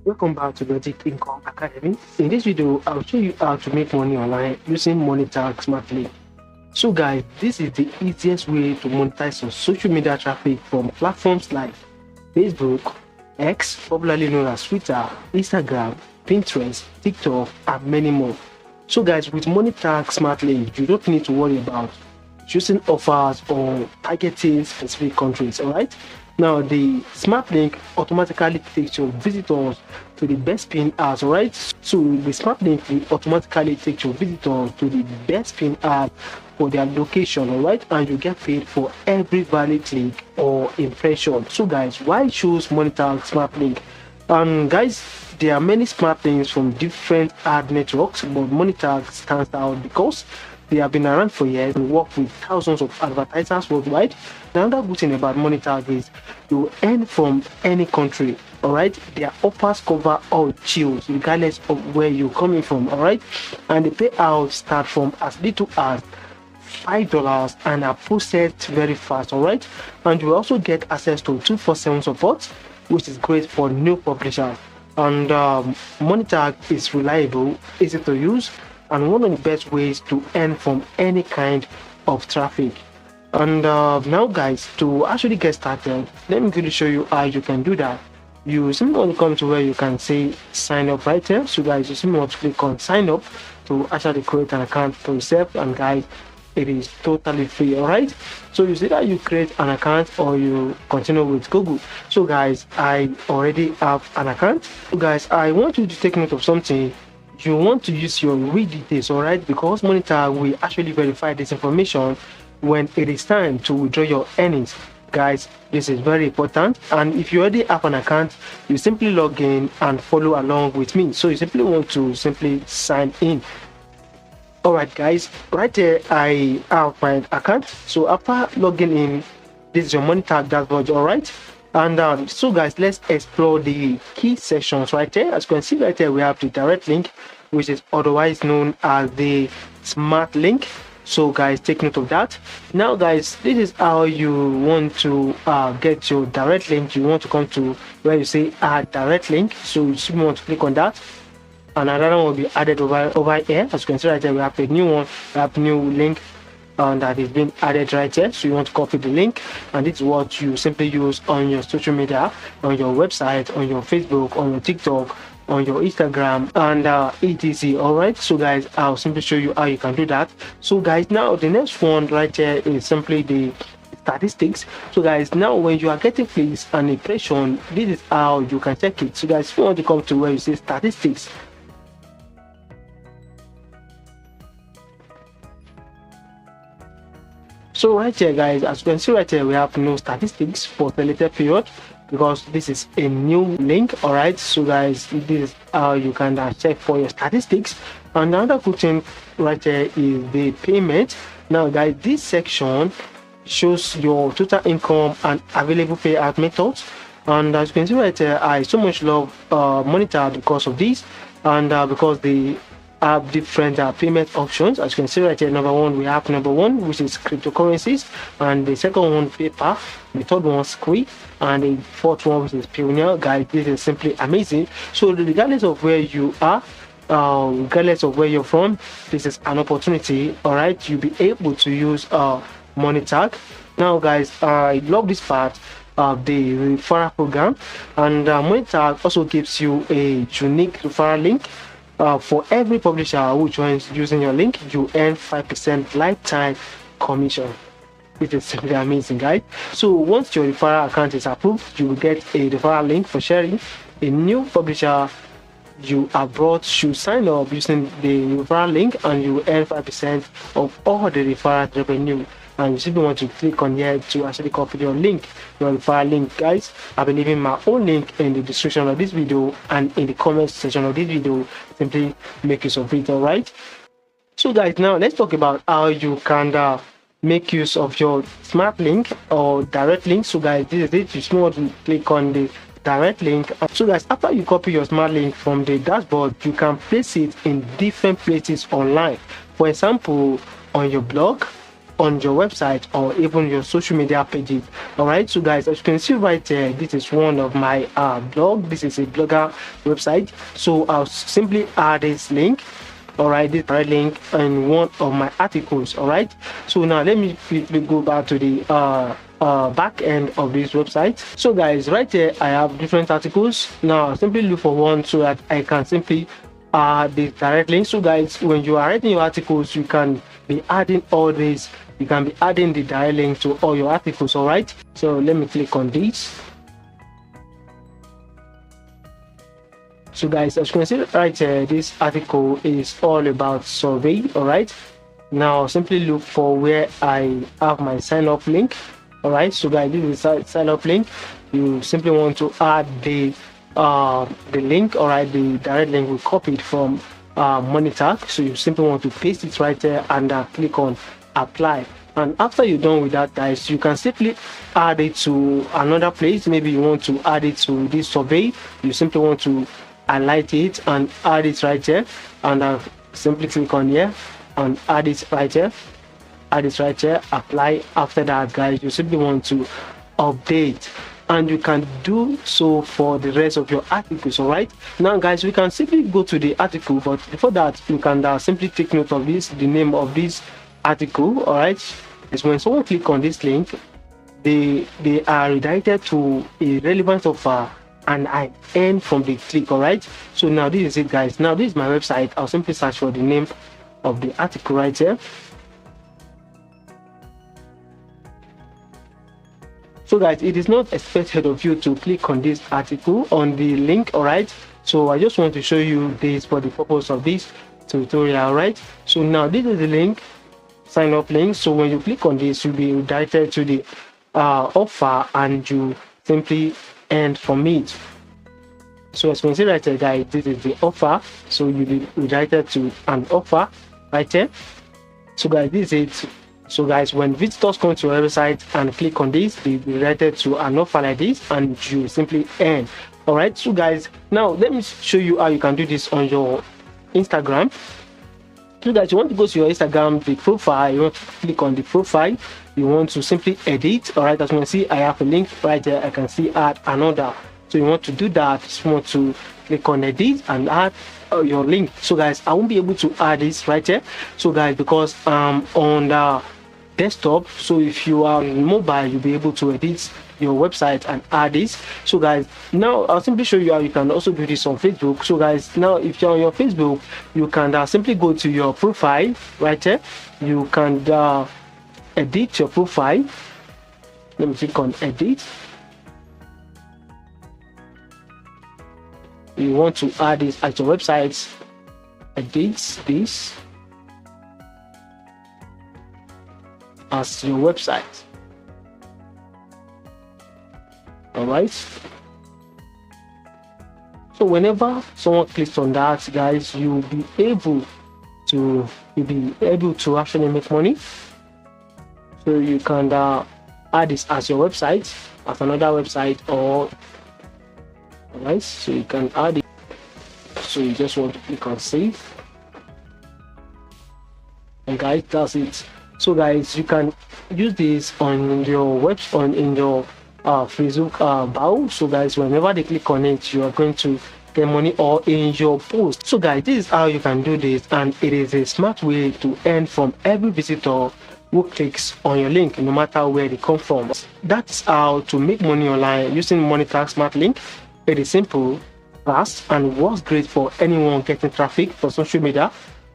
Welcome back to Logic Income Academy. In this video, I'll show you how to make money online using Monetag SmartLink. So guys, this is the easiest way to monetize your social media traffic from platforms like Facebook, X, popularly known as Twitter, Instagram, Pinterest, TikTok, and many more. So guys, with Monetag SmartLink, you don't need to worry about choosing offers or targeting specific countries, alright? Now the smart link automatically takes your visitors to the best pin ads, alright? So the smart link will automatically take your visitors to the best pin ad for their location, alright? And you get paid for every valid click or impression. So guys, why choose Monetag smart link? Guys, there are many smart links from different ad networks, but Monetag stands out because they have been around for years and work with thousands of advertisers worldwide. Another good thing about Monetag is you earn from any country, alright? Their offers cover all chills regardless of where you're coming from, alright? And the payouts start from as little as $5 and are processed very fast, alright? And you also get access to 24/7 support, which is great for new publishers. And Monetag is reliable, easy to use, and one of the best ways to earn from any kind of traffic. And now guys, to actually get started, let me quickly show you how you can do that. You simply want to come to where you can say sign up right here. So guys, you simply want to click on sign up to actually create an account for yourself, and guys, it is totally free, all right? So you see that you create an account or you continue with Google. So guys, I already have an account. So guys, I want you to take note of something. You want to use your real details, all right? Because Monetag will actually verify this information when it is time to withdraw your earnings. Guys, this is very important. And if you already have an account, you simply log in and follow along with me. So you simply want to simply sign in. All right guys, right here I have my account. So after logging in, this is your Monetag dashboard, all right? And so guys, let's explore the key sections right here. As you can see right here, we have the direct link, which is otherwise known as the smart link. So guys, take note of that. Now guys, this is how you want to get your direct link. You want to come to where you say add direct link. So you simply want to click on that, and another one will be added over here. As you can see right here, we have a new one, we have new link that is being added right here. So you want to copy the link, and it's what you simply use on your social media, on your website, on your Facebook, on your TikTok, on your Instagram, and etc. All right, so guys, I'll simply show you how you can do that. So guys, now the next one right here is simply the statistics. So guys, now when you are getting clicks and impression, this is how you can check it. So guys, if you want to come to where you say statistics, so right here guys, as you can see right here, we have no statistics for selected period because this is a new link. All right, so guys, this is how you can check for your statistics. Another good thing right here is the payment. Now guys, this section shows your total income and available payout methods. And as you can see right here, I so much love Monetag because of this, and because they have different payment options. As you can see right here, we have number one, which is cryptocurrencies, and the second one paper, the third one Squid, and the fourth one, which is Pioneer. Guys, this is simply amazing. So regardless of where you are, regardless of where you're from, this is an opportunity, all right? You'll be able to use Monetag. Now guys, I love this part of the referral program, and Monetag also gives you a unique referral link. For every publisher who joins using your link, you earn 5% lifetime commission. It is simply amazing, guys. So once your referral account is approved, you will get a referral link for sharing. A new publisher you have brought should sign up using the referral link, and you will earn 5% of all the referral revenue. And you simply want to click on here to actually copy your link, your referral link. Guys, I'll be leaving my own link in the description of this video and in the comment section of this video. Simply make use of it, all right? So guys, now let's talk about how you can make use of your smart link or direct link. So guys, this is it. You just want to click on the direct link. So guys, after you copy your smart link from the dashboard, you can place it in different places online. For example, on your blog, on your website or even your social media pages. All right, so guys, as you can see right here, this is one of my blog. This is a blogger website, so I'll simply add this link. All right, this direct link in one of my articles. All right, so now let me quickly go back to the back end of this website. So guys, right here I have different articles. Now simply look for one so that I can simply the direct link. So guys, when you are writing your articles, you can be adding all this. You can be adding the direct link to all your articles. All right, so let me click on this. So guys, as you can see right here, this article is all about survey. All right, now simply look for where I have my sign up link. All right, so guys, this is a sign up link. You simply want to add the link. All right, the direct link we copied from Monetag. So you simply want to paste it right there and click on apply. And after you're done with that, guys, you can simply add it to another place. Maybe you want to add it to this survey. You simply want to highlight it and add it right here, and simply click on here and add it right here. Add it right here, apply. After that, guys, you simply want to update, and you can do so for the rest of your articles. All right, now guys, we can simply go to the article, but before that, you can simply take note of this, the name of this article. All right, is when someone click on this link, they are redirected to a relevant offer and I earn from the click. All right, so now this is it, guys. Now this is my website. I'll simply search for the name of the article right here. So guys, it is not expected of you to click on this article on the link. All right, so I just want to show you this for the purpose of this tutorial. All right, so now this is the link, sign up link. So when you click on this, you'll be redirected to the offer and you simply earn from it. So as you can see right here, guys, this is the offer. So you'll be redirected to an offer right here. So guys, this is it. So guys, when visitors come to your website and click on this, they'll be redirected to an offer like this and you simply earn. All right, so guys, now let me show you how you can do this on your Instagram. So guys, you want to go to your Instagram, the profile, you want to click on the profile, you want to simply edit. All right, as you can see, I have a link right there. I can see add another. So you want to do that, just want to click on edit and add your link. So guys, I won't be able to add this right here. So guys, because on the desktop, so if you are on mobile, you'll be able to edit your website and add this. So guys, now I'll simply show you how you can also do this on Facebook. So guys, now if you're on your Facebook, you can simply go to your profile right here. You can edit your profile. Let me click on edit. You want to add this at your website, edit this as your website. All right, so whenever someone clicks on that, guys, you'll be able to actually make money. So you can add this as your website, as another website, or all right, so you can add it. So you just want to click on save, and guys, that's it. So guys, you can use this on your website, in your Facebook bio. So guys, whenever they click on it, you are going to get money, or in your post. So guys, this is how you can do this, and it is a smart way to earn from every visitor who clicks on your link, no matter where they come from. That's how to make money online using Monetag SmartLink. It is simple, fast, and works great for anyone getting traffic for social media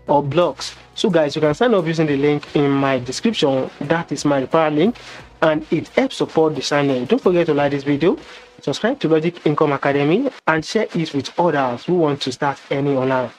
or blogs. So guys, you can sign up using the link in my description. That is my referral link, and it helps support the channel. Don't forget to like this video, subscribe to Logic Income Academy, and share it with others who want to start earning online.